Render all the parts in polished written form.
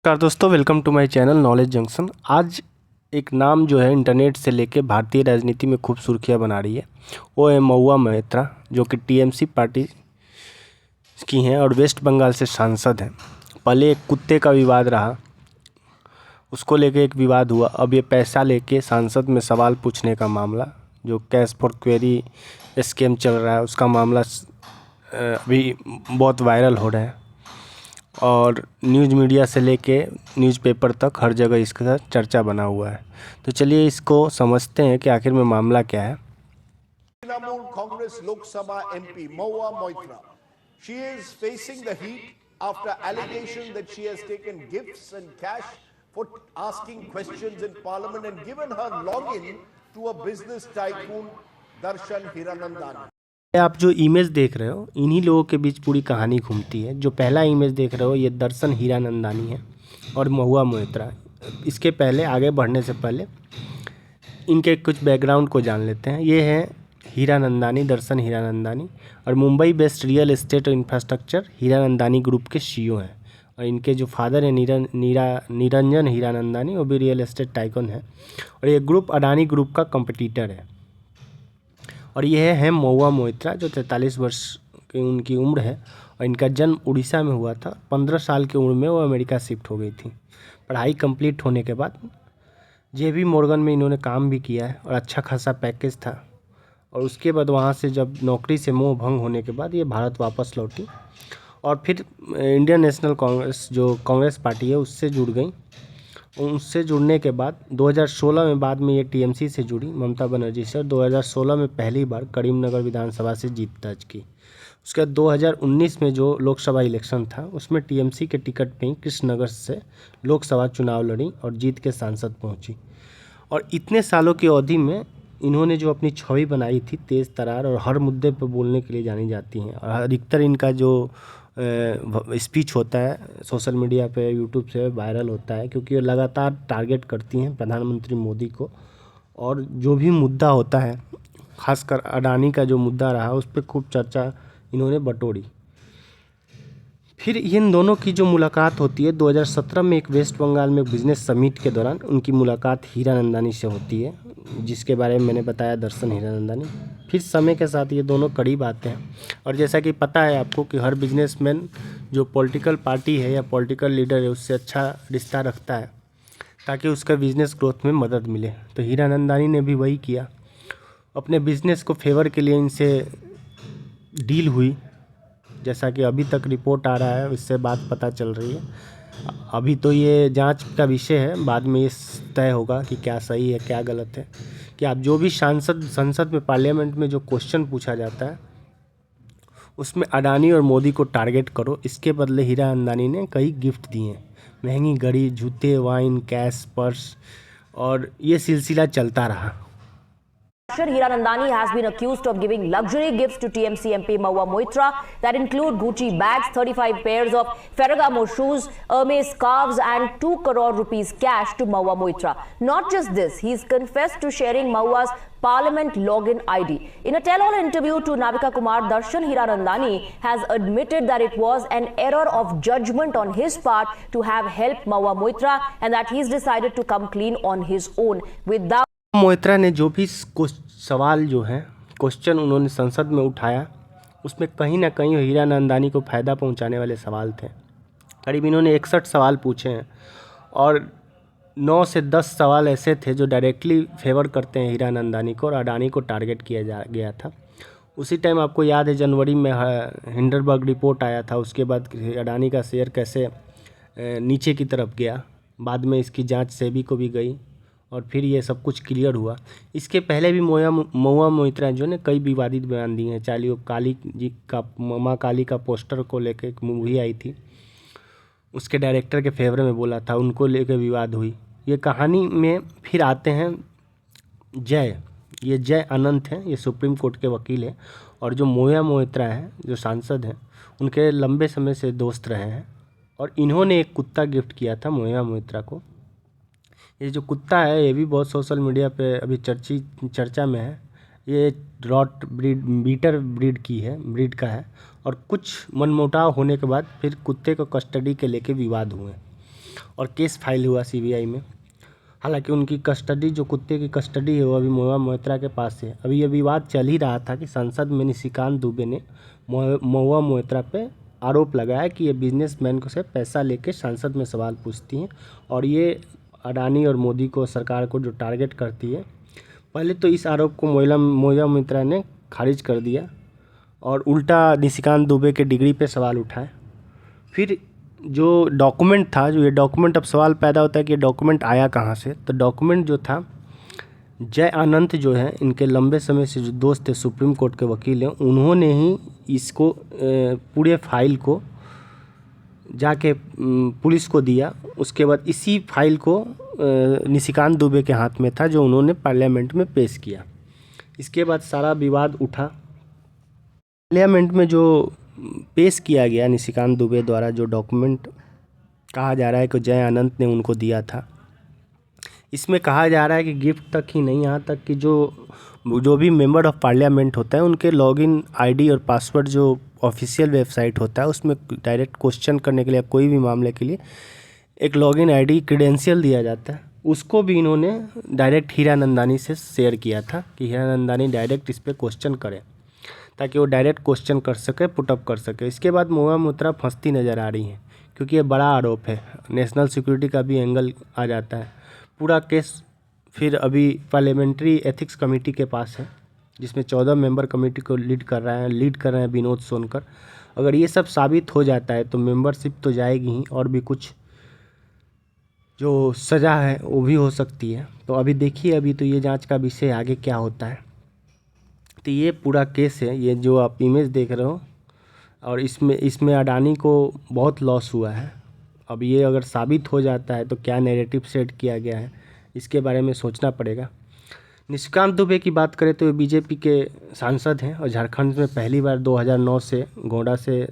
नमस्कार दोस्तों, welcome to my channel Knowledge Junction. आज एक नाम जो है इंटरनेट से लेके भारतीय राजनीति में खूब सुर्खियां बना रही है, वो है महुआ मोइत्रा, जो कि टीएमसी पार्टी की हैं और वेस्ट बंगाल से सांसद हैं। पहले एक कुत्ते का विवाद रहा, उसको लेके एक विवाद हुआ। अब ये पैसा लेके सांसद में सवाल पूछने का मामला, जो कैश फॉर क्वेरी स्कैम चल रहा है, उसका मामला अभी बहुत वायरल हो रहा है और न्यूज़ मीडिया से लेके न्यूज़पेपर तक हर जगह इसका चर्चा बना हुआ है। तो चलिए इसको समझते हैं कि आखिर में मामला क्या है। Trinamool Congress Lok Sabha MP Mahua Moitra. She is facing the heat after allegation that she has taken gifts and cash for asking questions in Parliament and given her login to a business tycoon Darshan Hiranandani. आप जो image देख रहे हो, इन्हीं लोगों के बीच पूरी कहानी घूमती है। जो पहला इमेज देख रहे हो, ये दर्शन हीरानंदानी है और महुआ मोइत्रा। इसके पहले आगे बढ़ने से पहले इनके कुछ बैकग्राउंड को जान लेते हैं। ये हैं हीरानंदानी, दर्शन हीरानंदानी, और मुंबई बेस्ड रियल एस्टेट और इंफ्रास्ट्रक्चर हीरानंदानी ग्रुप के सीईओ हैं। और इनके जो फादर हैं निरंजन हीरानंदानी, वो भी रियल एस्टेट टाइकन है। और ये ग्रुप अडानी ग्रुप का कंपटीटर है। और यह है महुआ मोइत्रा, जो 43 वर्ष की उनकी उम्र है और इनका जन्म उड़ीसा में हुआ था। 15 साल की उम्र में वो अमेरिका शिफ्ट हो गई थी। पढ़ाई कंप्लीट होने के बाद जेपी मॉर्गन में इन्होंने काम भी किया है और अच्छा खासा पैकेज था। और उसके बाद वहाँ से जब नौकरी से मोह भंग होने के बाद ये भारत वापस लौटी और फिर इंडियन नेशनल कांग्रेस, जो कांग्रेस पार्टी है, उससे जुड़ गई। उससे जुड़ने के बाद 2016 में बाद में ये टीएमसी से जुड़ी ममता बनर्जी से, और 2016 में पहली बार करीमनगर विधानसभा से जीत दर्ज की। उसके बाद 2019 में जो लोकसभा इलेक्शन था, उसमें टीएमसी के टिकट पे ही कृष्णनगर से लोकसभा चुनाव लड़ी और जीत के सांसद पहुंची। और इतने सालों की अवधि में इन्होंने जो अपनी छवि बनाई थी, तेज़ तरार और हर मुद्दे पर बोलने के लिए जानी जाती हैं। और अधिकतर इनका जो स्पीच होता है सोशल मीडिया पे, यूट्यूब से वायरल होता है, क्योंकि ये लगातार टारगेट करती हैं प्रधानमंत्री मोदी को। और जो भी मुद्दा होता है, खासकर अडानी का जो मुद्दा रहा, उस पर खूब चर्चा इन्होंने बटोरी। फिर इन दोनों की जो मुलाकात होती है 2017 में, एक वेस्ट बंगाल में बिजनेस समिट के दौरान उनकी मुलाकात हीरानंदानी से होती है, जिसके बारे में मैंने बताया, दर्शन हीरानंदानी। फिर समय के साथ ये दोनों करीब आते हैं। और जैसा कि पता है आपको कि हर बिजनेसमैन जो पॉलिटिकल पार्टी है या पॉलिटिकल लीडर है, उससे अच्छा रिश्ता रखता है ताकि उसका बिज़नेस ग्रोथ में मदद मिले। तो हीरानंदानी ने भी वही किया। अपने बिजनेस को फेवर के लिए इनसे डील हुई, जैसा कि अभी तक रिपोर्ट आ रहा है, इससे बात पता चल रही है। अभी तो ये जांच का विषय है, बाद में ये तय होगा कि क्या सही है क्या गलत है। कि आप जो भी संसद में, पार्लियामेंट में जो क्वेश्चन पूछा जाता है, उसमें अडानी और मोदी को टारगेट करो। इसके बदले हीरानंदानी ने कई गिफ्ट दिए हैं, महंगी घड़ी, जूते, वाइन, कैश, पर्स, और ये सिलसिला चलता रहा। Darshan Hiranandani has been accused of giving luxury gifts to TMC MP Mahua Moitra that include Gucci bags, 35 pairs of Ferragamo shoes, Hermes scarves and 2 crore rupees cash to Mahua Moitra. Not just this, he's confessed to sharing Mahua's Parliament login ID. In a tell-all interview to Navika Kumar, Darshan Hiranandani has admitted that it was an error of judgment on his part to have helped Mahua Moitra and that he's decided to come clean on his own without Moitra ने जो भी सवाल जो हैं, question उन्होंने संसद में उठाया, उसमें कहीं ना कहीं हीरानंदानी को फ़ायदा पहुंचाने वाले सवाल थे। करीब इन्होंने 61 सवाल पूछे हैं और 9 से 10 सवाल ऐसे थे जो डायरेक्टली फेवर करते हैं हीरानंदानी को, और अडानी को टारगेट किया गया था। उसी टाइम आपको याद है जनवरी में हिंडनबर्ग रिपोर्ट आया था, उसके बाद अडानी का शेयर कैसे नीचे की तरफ गया। बाद में इसकी जाँच सेबी को भी गई और फिर ये सब कुछ क्लियर हुआ। इसके पहले भी महुआ मोइत्रा जो ने कई विवादित बयान दिए हैं। चाहे वो काली जी का, माँ काली का पोस्टर को लेकर एक मूवी आई थी, उसके डायरेक्टर के फेवर में बोला था, उनको लेकर विवाद हुई। ये कहानी में फिर आते हैं ये जय अनंत हैं, ये सुप्रीम कोर्ट के वकील हैं। और जो महुआ मोइत्रा हैं, जो सांसद हैं, उनके लंबे समय से दोस्त रहे हैं। और इन्होंने एक कुत्ता गिफ्ट किया था महुआ मोइत्रा को। ये जो कुत्ता है, ये भी बहुत सोशल मीडिया पे अभी चर्चा में है। ये रॉट बीटर ब्रीड का है। और कुछ मनमुटाव होने के बाद फिर कुत्ते को कस्टडी के लेके विवाद हुए। और केस फाइल हुआ सीबीआई में। हालांकि उनकी कस्टडी, जो कुत्ते की कस्टडी है, वो अभी महुआ मोइत्रा के पास है। अभी ये विवाद चल ही रहा था कि संसद में निशिकांत दुबे ने महुआ मोइत्रा पे आरोप लगाया कि ये बिजनेसमैन को से पैसा लेके संसद में सवाल पूछती हैं और ये अडानी और मोदी को, सरकार को जो टारगेट करती है। पहले तो इस आरोप को महुआ मोइत्रा ने खारिज कर दिया और उल्टा निशिकांत दुबे के डिग्री पे सवाल उठाए। फिर जो डॉक्यूमेंट था, जो ये डॉक्यूमेंट, अब सवाल पैदा होता है कि ये डॉक्यूमेंट आया कहाँ से। तो डॉक्यूमेंट जो था, जय अनंत जो है, इनके लंबे समय से जो दोस्त थे, सुप्रीम कोर्ट के वकील हैं, उन्होंने ही इसको पूरे फाइल को जाके पुलिस को दिया। उसके बाद इसी फाइल को निशिकांत दुबे के हाथ में था, जो उन्होंने पार्लियामेंट में पेश किया। इसके बाद सारा विवाद उठा। पार्लियामेंट में जो पेश किया गया निशिकांत दुबे द्वारा, जो डॉक्यूमेंट कहा जा रहा है कि जय अनंत ने उनको दिया था, इसमें कहा जा रहा है कि गिफ्ट तक ही नहीं, यहाँ तक कि जो भी मेंबर ऑफ पार्लियामेंट होता है उनके लॉगिन आईडी और पासवर्ड जो ऑफिशियल वेबसाइट होता है उसमें डायरेक्ट क्वेश्चन करने के लिए, कोई भी मामले के लिए एक लॉगिन आईडी क्रेडेंशियल दिया जाता है, उसको भी इन्होंने डायरेक्ट हीरानंदानी से शेयर किया था कि हीरानंदानी डायरेक्ट इस पर क्वेश्चन करे, ताकि वो डायरेक्ट क्वेश्चन कर सके, पुटअप कर सके। इसके बाद महुआ मोइत्रा फंसती नज़र आ रही हैं, क्योंकि ये बड़ा आरोप है, नेशनल सिक्योरिटी का भी एंगल आ जाता है। पूरा केस फिर अभी पार्लियामेंट्री एथिक्स कमेटी के पास है, जिसमें 14 मेंबर कमेटी को लीड कर रहे हैं विनोद सोनकर। अगर ये सब साबित हो जाता है तो मेंबरशिप तो जाएगी ही, और भी कुछ जो सज़ा है वो भी हो सकती है। तो अभी देखिए, अभी तो ये जांच का विषय, आगे क्या होता है। तो ये पूरा केस है, ये जो आप इमेज देख रहे हो, और इसमें अडानी को बहुत लॉस हुआ है। अब ये अगर साबित हो जाता है तो क्या नैरेटिव सेट किया गया है, इसके बारे में सोचना पड़ेगा। निशिकांत दुबे की बात करें तो ये बीजेपी के सांसद हैं और झारखंड में पहली बार 2009 से गोंडा से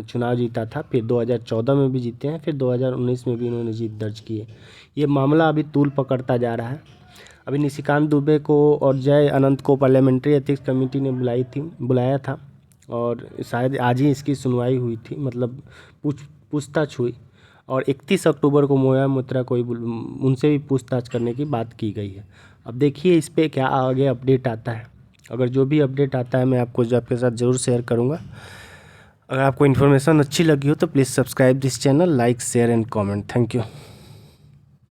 चुनाव जीता था, फिर 2014 में भी जीते हैं, फिर 2019 में भी इन्होंने जीत दर्ज की है। ये मामला अभी तूल पकड़ता जा रहा है। अभी निशिकांत दुबे को और जय अनंत को पार्लियामेंट्री एथिक्स कमेटी ने बुलाया था, और शायद आज ही इसकी सुनवाई हुई थी, मतलब पूछताछ हुई, और 31 अक्टूबर को महुआ मोइत्रा को उनसे भी पूछताछ करने की बात की गई है। अब देखिए इस पर क्या आगे अपडेट आता है। अगर जो भी अपडेट आता है मैं आपके साथ ज़रूर शेयर करूँगा। अगर आपको इन्फॉर्मेशन अच्छी लगी हो तो please subscribe this channel, like, share and comment. Thank you.